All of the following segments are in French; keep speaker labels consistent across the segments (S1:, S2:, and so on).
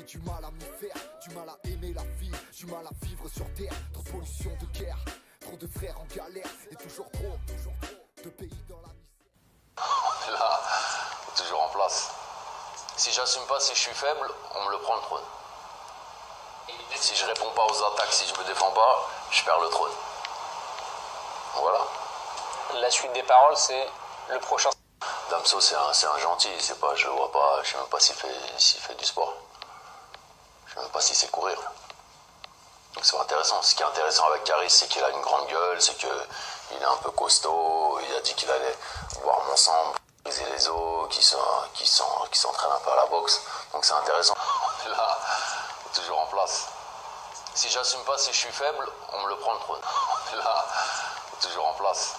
S1: J'ai du mal à m'y faire, du mal à aimer la vie, du mal à vivre sur terre. Trop de pollution, de guerre, trop de frères en galère et toujours trop de pays dans la misère.
S2: Là, toujours en place. Si j'assume pas, si je suis faible, on me le prend le trône. Si je réponds pas aux attaques, si je me défends pas, je perds le trône. Voilà.
S3: La suite des paroles, c'est le prochain.
S2: Damso, c'est un gentil, c'est pas, je le vois pas, je sais même pas s'il fait du sport. Je sais même pas s'il sait courir. Donc c'est intéressant. Ce qui est intéressant avec Caris, c'est qu'il a une grande gueule, c'est qu'il est un peu costaud, il a dit qu'il allait boire mon sang, briser les os, qu'il s'entraîne un peu à la boxe. Donc c'est intéressant. Là, toujours en place. Si j'assume pas, si je suis faible, on me le prend le trône. Là, toujours en place.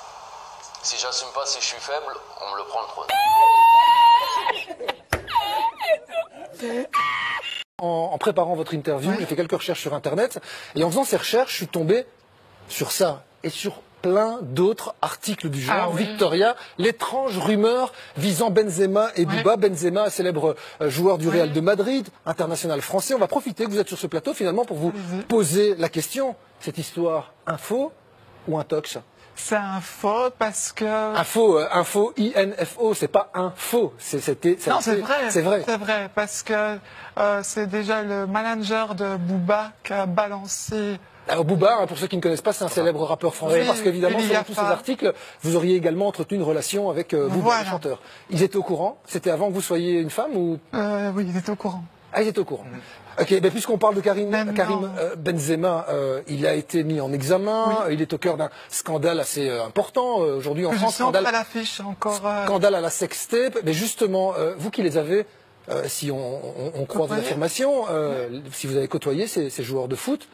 S2: Si j'assume pas, si je suis faible, on me le prend le trône.
S4: En préparant votre interview, j'ai fait quelques recherches sur Internet, et en faisant ces recherches, je suis tombé sur ça, et sur plein d'autres articles du genre. Victoria, l'étrange rumeur visant Benzema et Bouba. Benzema, célèbre joueur du Real de Madrid, international français. On va profiter que vous êtes sur ce plateau, finalement, pour vous poser la question. Cette histoire, info ou intox?
S5: C'est un faux parce que...
S4: Info, I-N-F-O, c'est pas un faux.
S5: Non, c'est vrai.
S4: C'est vrai.
S5: C'est vrai, parce que c'est déjà le manager de Booba qui a balancé...
S4: Alors Booba, pour ceux qui ne connaissent pas, c'est un célèbre rappeur français, parce qu'évidemment, selon tous ces articles, vous auriez également entretenu une relation avec Booba, le chanteur. Ils étaient au courant? C'était avant que vous soyez une femme ou...
S5: Oui, ils étaient au courant.
S4: Ah, ils étaient au courant. Ok, ben puisqu'on parle de Karim Benzema, il a été mis en examen, il est au cœur d'un scandale assez important aujourd'hui en France.
S5: Scandale à l'affiche encore.
S4: Scandale à la sextape. Mais justement, vous qui les avez, si on croit vos affirmations, si vous avez côtoyé ces joueurs de foot,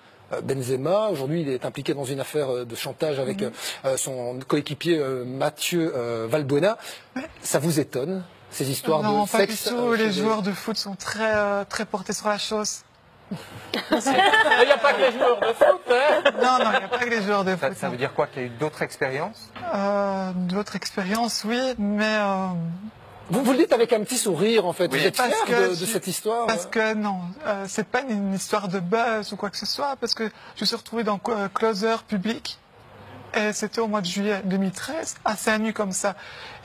S4: Benzema, aujourd'hui, il est impliqué dans une affaire de chantage avec son coéquipier Mathieu Valbuena. Ça vous étonne? Ces histoires
S5: non,
S4: de
S5: pas
S4: sexe.
S5: du tout. Les joueurs de foot sont très portés sur la chose.
S3: Il n'y a pas que les joueurs de foot, hein?
S5: Non, il n'y a pas que les joueurs de foot.
S6: Ça veut dire quoi? Qu'il y a eu d'autres expériences?
S5: D'autres expériences, oui, mais...
S4: Vous le dites avec un petit sourire, en fait. Vous êtes fier de cette histoire?
S5: Parce que non, c'est pas une histoire de buzz ou quoi que ce soit, parce que je me suis retrouvé dans Closer public. Et c'était au mois de juillet 2013, assez à nu comme ça.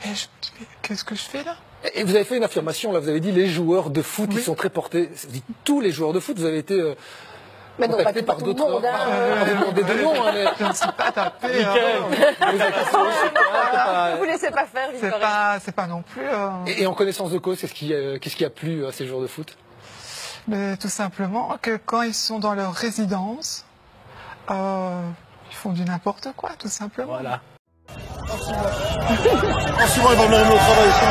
S5: Et je me dis, mais qu'est-ce que je fais là?
S4: Et vous avez fait une affirmation, là, vous avez dit les joueurs de foot, ils sont très portés. Vous dites tous les joueurs de foot, vous avez été contactés par d'autres. Demandé de nom, hein,
S5: je ne suis pas tapé.
S7: Vous ne laissez pas faire, Victoria.
S5: C'est pas non plus.
S4: Et en connaissance de cause, qu'est-ce qui a plu à ces joueurs de foot?
S5: Mais tout simplement que quand ils sont dans leur résidence, ils font du n'importe quoi, tout simplement.
S4: Voilà.
S1: En 6 mois, il va venir au travail, c'est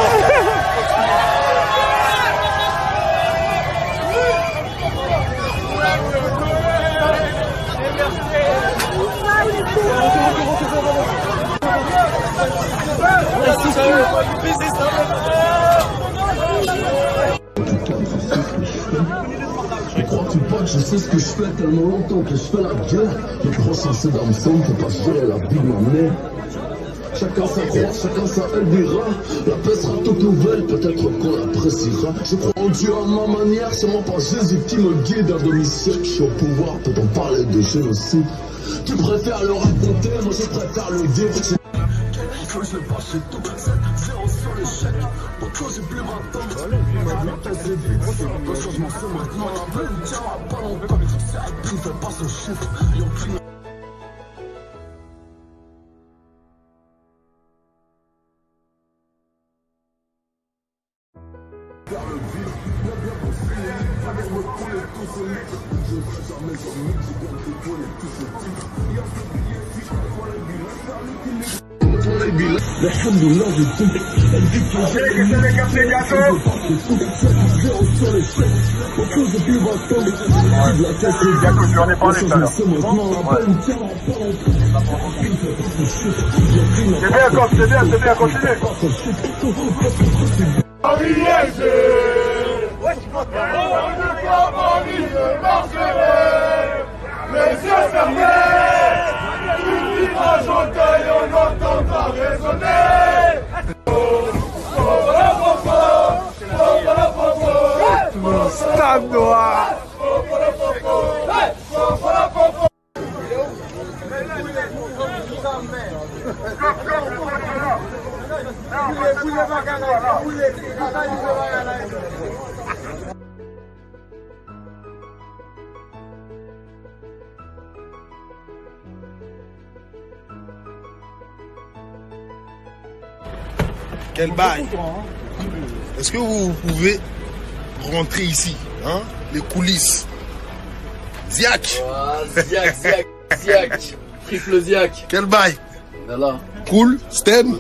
S8: Je sais ce que je fais tellement longtemps que je fais la guerre. Le prochain c'est d'Amson, faut pas gérer la vie de ma mère. Chacun sa croix, chacun sa Elvira. La paix sera toute nouvelle, peut-être qu'on l'appréciera. Je crois en Dieu à ma manière, c'est moi pas Jésus qui me guide. À demi-siècle, je suis au pouvoir, peut-on parler de génocide? Tu préfères le raconter, moi je préfère le vivre. Que je le passe, c'est tout, 0 sur l'échec. Pourquoi j'ai plus 20 ans? Ma vie c'est vite, le changement c'est maintenant. La vie ne tiendra pas longtemps, c'est un prix, fais pas ce chiffre. Alhamdoulilah, je tombe. Elle dit que j'ai les sur les chèques. Pourquoi j'ai plus 20 ans? De la tête, les gars, que j'en ai parlé tout à l'heure. C'est bien, continuez. Les yeux fermés, tu vivras chanter, on entendra résonner. Stop.
S9: Femme noire.
S10: Quel bail. Est-ce que vous pouvez rentrer ici, hein? Les coulisses. Ziak.
S2: Ziak. Triple Ziak.
S10: Quel bail.
S2: On est là.
S10: Cool, Stem.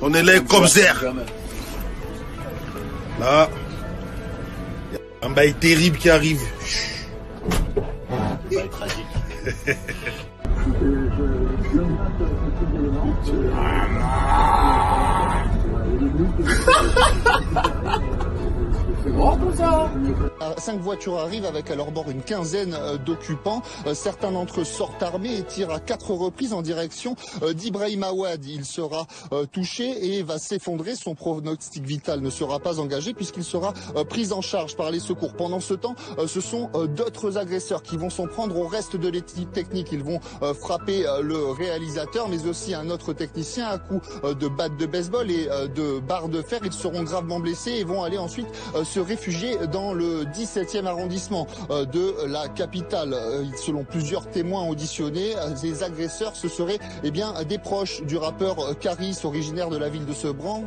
S10: On est là comme Zer. Là, il y a un bail terrible qui arrive.
S2: Un bail tragique.
S11: Cinq voitures arrivent avec à leur bord une quinzaine d'occupants. Certains d'entre eux sortent armés et tirent à 4 reprises en direction d'Ibrahim Awad. Il sera touché et va s'effondrer. Son pronostic vital ne sera pas engagé puisqu'il sera pris en charge par les secours. Pendant ce temps, ce sont d'autres agresseurs qui vont s'en prendre au reste de l'équipe technique. Ils vont frapper le réalisateur mais aussi un autre technicien à coups de batte de baseball et de barres de fer. Ils seront gravement blessés et vont aller ensuite se réfugier dans le 17e arrondissement de la capitale. Selon plusieurs témoins auditionnés, les agresseurs, ce seraient des proches du rappeur Caris, originaire de la ville de Sevran,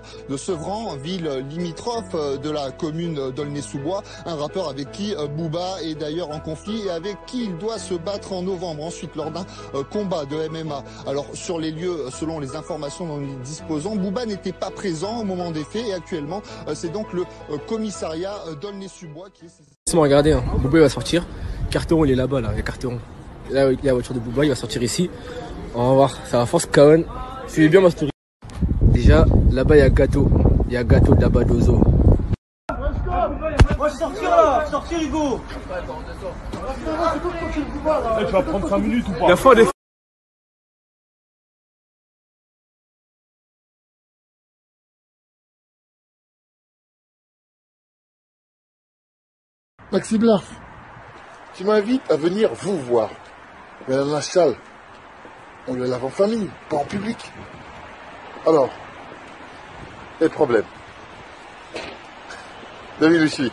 S11: ville limitrophe de la commune d'Aulnay-sous-Bois, un rappeur avec qui Booba est d'ailleurs en conflit et avec qui il doit se battre en novembre, ensuite lors d'un combat de MMA. Alors sur les lieux, selon les informations dont nous disposons, Booba n'était pas présent au moment des faits et actuellement c'est donc le commissariat d'Aulnay-sous-Bois qui est...
S12: Regardez, hein. Booba il va sortir. Carteron il est là-bas, là, il y a Carteron. Là il y a la voiture de Booba, il va sortir ici. On va voir, ça va force Kaon. Suivez bien ma story. Déjà, là-bas il y a Gâteau. Il y a Gâteau de la Badozo.
S13: Moi je sortir là, sortir Hugo.
S9: Tu vas prendre 5 minutes ou pas?
S12: La fin des...
S10: Maxime Larf, tu m'invites à venir vous voir. Mais la Nachal, on le lave en famille, pas en public. Alors, les problèmes. David Luchy.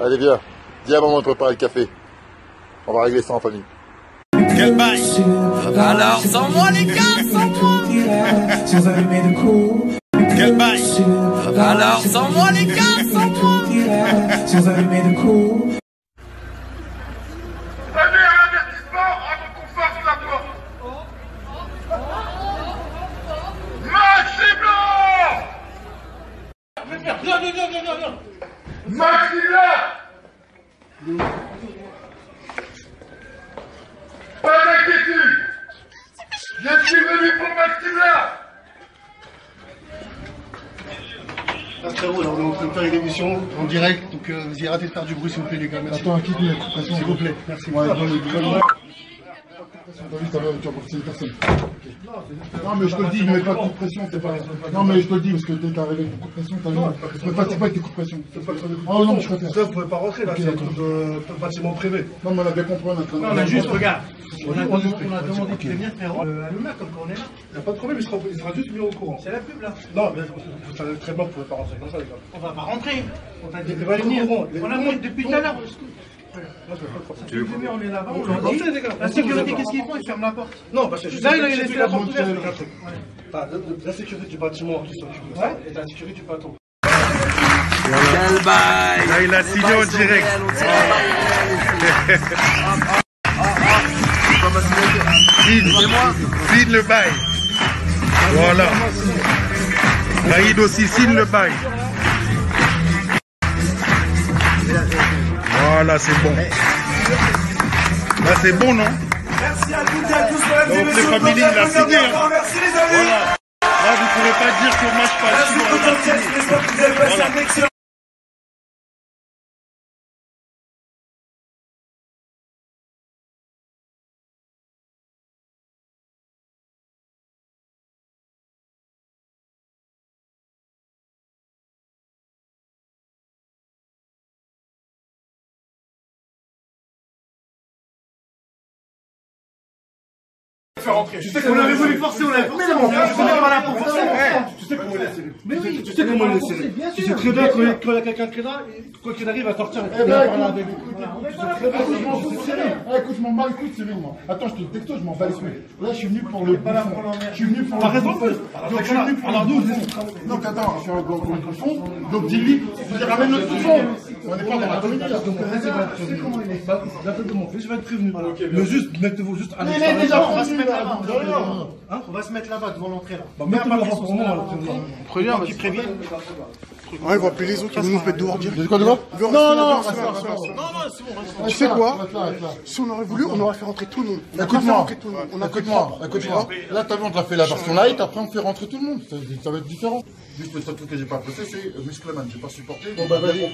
S10: Allez viens, dis à maman de préparer le café. On va régler ça en famille. Quel bail.
S14: Alors, sans moi les gars, sans moi.
S10: Quel bail.
S14: Alors, sans moi les gars, sans moi.
S15: Sans allumer de cours.
S10: Donnez un avertissement avant qu'on fasse la porte. Maxime Larf.
S9: Viens.
S10: Maxime Larf. Pas d'inquiétude. Je suis venu pour Maxime Larf.
S16: Ah, frérot, là, on est en train de faire une émission en direct, donc vous arrêtez de faire du bruit s'il vous plaît les gars. Merci.
S10: Attends, quitte-le,
S16: s'il vous plaît. Merci.
S10: Ouais, tu vas porter une personne. Non, mais je te le dis, ne mets pas de coup de pression, c'est pas. Non, mais je te le dis, parce que t'es arrivé avec des coups de pression, t'as vu. Ne fatigue pas avec des coups de pression. Oh non, je préfère.
S16: Ça, vous pouvez pas rentrer là, c'est un bâtiment privé.
S10: Non, mais on a bien compris, on a
S16: Non, on a juste, regarde. On a demandé de venir, frérot. Allumer comme quand on est là. Il n'y a pas de problème, il sera juste mis au courant. C'est la pub là. Non, mais vous savez très bien que vous pouvez pas rentrer comme ça, les gars. On va pas rentrer. On a dit de venir. On a mis depuis tout à l'heure. Si tu veux, on est là-bas, on leur dit. La sécurité, qu'est-ce qu'ils font? Ils ferment la porte. Non, parce que je sais, il a laissé la porte ouverte. La sécurité du bâtiment qui s'occupe de ça et la sécurité du bateau.
S14: Quel bail.
S10: Là, il a signé en direct. Signe le bail. Voilà. Raïd aussi signe le bail. Voilà, c'est bon. Là, c'est bon, non?
S9: Merci à toutes et à tous, mesdames et messieurs.
S10: Family, il a signé.
S9: Merci les amis.
S10: Voilà. Là, vous ne pourrez pas dire que moi, je passe.
S9: Merci beaucoup, j'espère que vous avez passé un excellent
S16: Faire rentrer. Tu sais qu'on avait voulu forcer, on l'avait forcé. Mais non, je sais pas là pour forcer. Tu sais comment le laisser. Mais oui, tu sais comment le laisser. Tu sais très bien quand il y a quelqu'un qui est là, quoi qu'il arrive, à sortir. Eh ben, écoute, je m'en bats les couilles, c'est moi. Attends, je te texto, je m'en bats les couilles. Là, je suis venu pour le bouffon. Je suis venu pour le bouffon. Donc, je suis venu pour le bouffon. Donc, attends, je suis un gros bouffon. Donc, dis-lui, je ramène le bouffon. On n'est pas dans la comédie, là. Donc, tu sais comment il est. Je vais être prévenu. Mais juste, mettez-vous juste à l'extérieur. Mais déjà, on va se mettre là-bas. On va se mettre là-bas, devant l'entrée, là. Mettez-vous là-bas pour moi. Préviens, qui prévient.
S10: Ouais, il va appeler les autres, ils vont nous mettre dehors direct.
S16: De quoi, de quoi?
S10: Non, c'est bon. Tu sais quoi? Si on aurait voulu, on aurait fait rentrer tout le monde.
S16: Écoute-moi, écoute-moi. Là, t'as vu, on te l'a fait la version light, après on fait rentrer tout le monde. Ça va être différent. Juste le seul truc que j'ai pas apprécié, c'est Muscleman. J'ai pas supporté.
S10: Bon, bah, vas-y.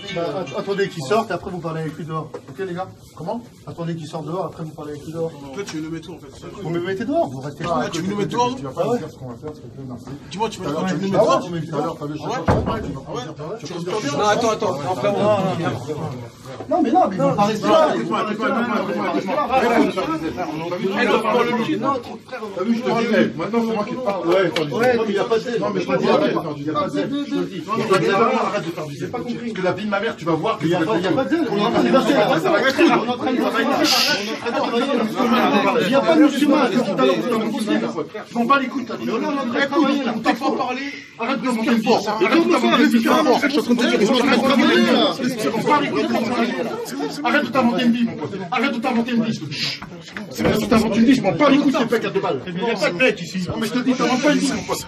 S10: Attendez qu'il sorte, et après vous parlez avec lui dehors. Ok, les gars? Comment? Attendez qu'il sorte dehors, après vous parlez avec lui dehors.
S16: Toi, tu veux nous mettre où, en fait?
S10: Vous me mettez dehors, vous restez là.
S16: Tu veux nous mettre dehors?
S10: Tu vas pas me dire ce qu'on va faire, s'il te plaît, merci.
S16: Dis-moi, tu veux nous mettre dehors? Tu
S12: Non, attends,
S10: non, mais ils vont pas rester là.
S16: T'as vu, je te dis, maintenant c'est moi qui te parle. Ouais, il n'y a pas de zèle. Non, mais je te dis, arrête de faire du zèle. Arrête de faire du zèle. Parce que la vie de ma mère, tu vas voir qu'il n'y a pas de zèle. Il n'y a pas de musulman. Je m'en bats les couilles, t'as dit. Écoute, on t'a pas parlé. Arrête de monter le fort. Arrête de monter le fort. Arrête de t'inventer une vie, mon pote. Arrête de t'inventer une vie. C'est parce que tu t'inventes une vie, je m'en bats les couilles, c'est pec à 2 balles. Il n'y a pas de mec ici. Non, mais je te dis, t'inventes pas une vie, mon pote.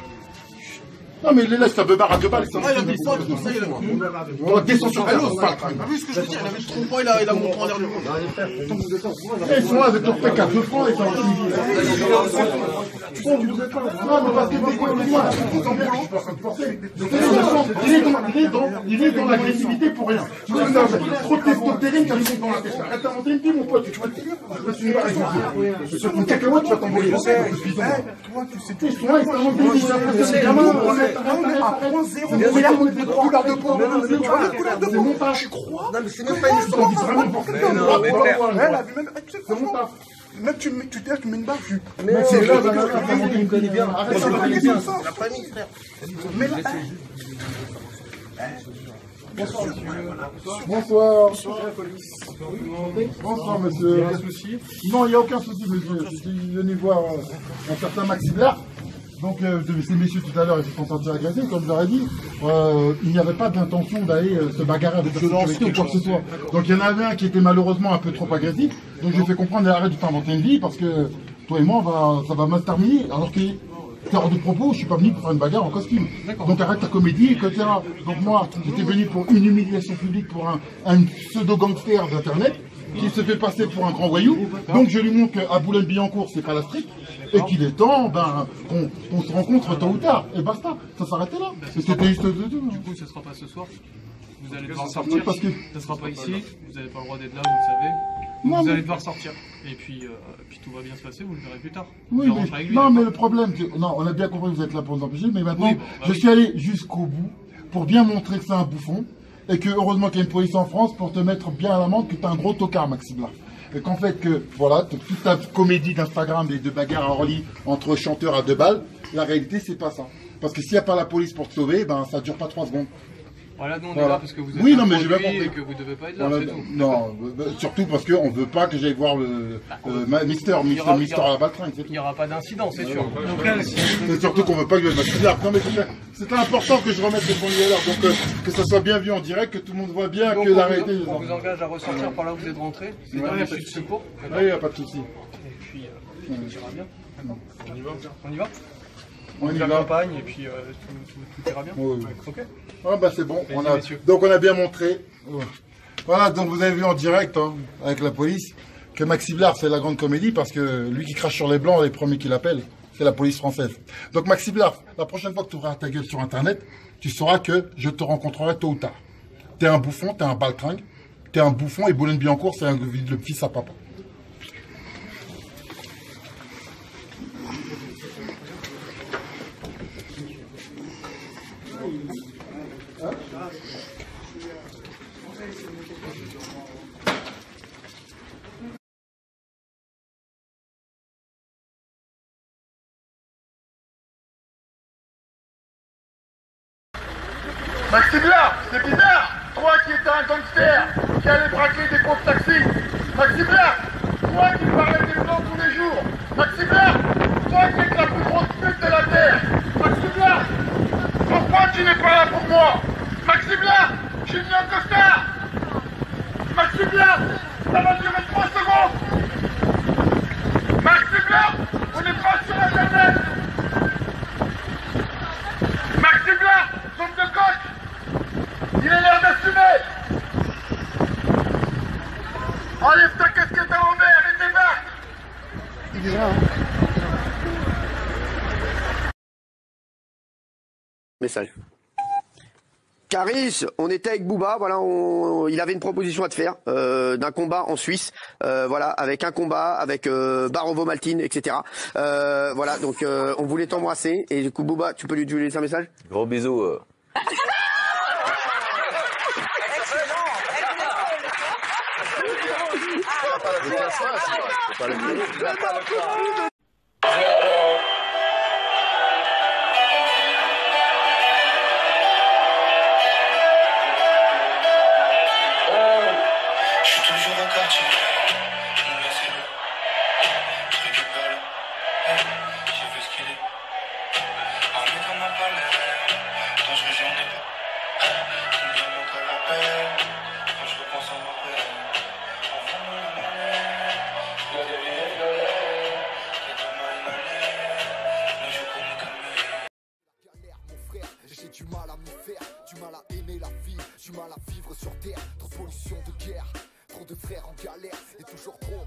S16: Non, mais les laisse ta beubare à 2 balles. On va descendre sur l'os, pas. T'as vu ce que je veux dire? Il avait le trompe, il a monté en l'air du monde. Ils sont là avec leur pec à 2 francs et ça va. Non, mais parce que il est dans l'agressivité pour rien. Tu vois, trop de testostérone qui sont dans la tête. Arrête d'inventer une vie, mon pote. Tu vois, je me suis pas réussi. Sur ton cacahuète, tu vas t'envoyer. Toi, tu sais tout. Ils sont là, ils t'inventent une vie. C'est mon taf. Tu crois? Non, mais c'est même pas une histoire. C'est mon taf. Même tu mets une barre, mais c'est là, la famille, connaît bien. Arrête de parler bien. La famille, frère. Mais là. Bonsoir. Bonsoir, monsieur. Il y a un souci? Non, il n'y a aucun souci, monsieur. Je suis venu voir un certain Maxime Blard. Donc, ces messieurs tout à l'heure, ils se sont sentis agressés, comme je leur ai dit. Il n'y avait pas d'intention d'aller se bagarrer avec la sécurité ou quoi que ce soit. Donc, il y en avait un qui était malheureusement un peu trop agressif. Donc, je lui ai fait comprendre, arrête de t'inventer une vie, parce que toi et moi, ça va mal se terminer. Alors que, c'est hors de propos, je suis pas venu pour faire une bagarre en costume. Donc, arrête ta comédie, etc. Donc, moi, j'étais venu pour une humiliation publique pour un pseudo-gangster d'Internet qui se fait passer pour un grand voyou. Donc, je lui montre qu'à Boulogne-Billancourt, c'est pas la street. Et qu'il est temps qu'on se rencontre tôt ou tard. Et basta, ça s'arrêtait là. C'était juste de tout.
S17: Du coup, ce ne sera pas ce soir. Vous allez devoir sortir. Parce que... Ce ne sera pas ici. Vous n'avez pas le droit d'être là, vous le savez. Donc, vous allez devoir sortir. Et puis tout va bien se passer, vous le verrez plus tard.
S16: Oui, mais le problème, non, on a bien compris que vous êtes là pour nous empêcher, mais maintenant, je suis allé jusqu'au bout pour bien montrer que c'est un bouffon. Et que heureusement qu'il y a une police en France pour te mettre bien à l'amende que tu as un gros tocard, Maxime Blard. Et qu'en fait, voilà, toute ta comédie d'Instagram et de bagarre à Orly entre chanteurs à 2 balles, la réalité, c'est pas ça. Parce que s'il n'y a pas la police pour te sauver, ben ça dure pas 3 secondes.
S17: Voilà, nous on est là parce que vous êtes et que vous devez pas être là, c'est tout.
S16: Non, surtout parce qu'on veut pas que j'aille voir le Mister à la baltringue.
S17: Il n'y aura pas d'incident, c'est sûr.
S16: C'est surtout qu'on veut pas que je me là. Non mais c'était important que je remette les points à l'heure, donc que ça soit bien vu en direct, que tout le monde voit bien que la réalité.
S17: On vous engage à ressortir par là où vous êtes rentré. C'est un issue de secours.
S16: Oui, il n'y a pas de souci.
S17: Et puis, tout ira bien. On y va? On y va?
S16: On y va.
S17: Campagne et puis tout ira bien.
S16: Oui.
S17: Ok.
S16: Ah bah c'est bon. Donc on a bien montré. Voilà, donc vous avez vu en direct avec la police que Maxime Blard c'est la grande comédie parce que lui qui crache sur les blancs, les premiers qui l'appellent, c'est la police française. Donc Maxime Blard, la prochaine fois que tu ouvriras ta gueule sur Internet, tu sauras que je te rencontrerai tôt ou tard. T'es un bouffon, t'es un baltringue, t'es un bouffon et Boulogne-Billancourt c'est le fils à papa.
S10: Maximilien, c'est bizarre. Toi qui étais un gangster, qui allait braquer des pauvres taxis. Maximilien, toi qui parlais des blancs tous les jours. Maximilien, toi qui es la plus grosse pute de la terre. Maximilien, pourquoi tu n'es pas là pour moi? Maximilien, je suis venu en costard. Maximilien, ça va durer 3 secondes. Maximilien, on n'est pas sur Internet. Maximilien, zone de coach. Il est l'air d'assumer. Enlève ta casquette à l'envers et débarque.
S4: Il est là, hein.
S18: Message. Caris, on était avec Booba, voilà, il avait une proposition à te faire d'un combat en Suisse, voilà, avec un combat avec Barovo Maltine, etc. Voilà, donc on voulait t'embrasser et du coup Booba, tu peux lui laisser un message?
S2: Gros bisous.
S15: Je suis toujours au quartier, mon gars c'est le je récupère le j'ai vu ce qu'il est. Armé comme un palais, dangereux j'en ai pas. Combien manque à la paix, quand je repense à ma paix. Enfant de la monnaie, la derrière galère, les deux mains inhalées, le jour pour me calmer.
S1: Galère, mon frère, j'ai du mal à m'y faire, du mal à aimer la vie, du mal à vivre sur terre, trop de pollution, de guerre, trop de frères en galère, et toujours trop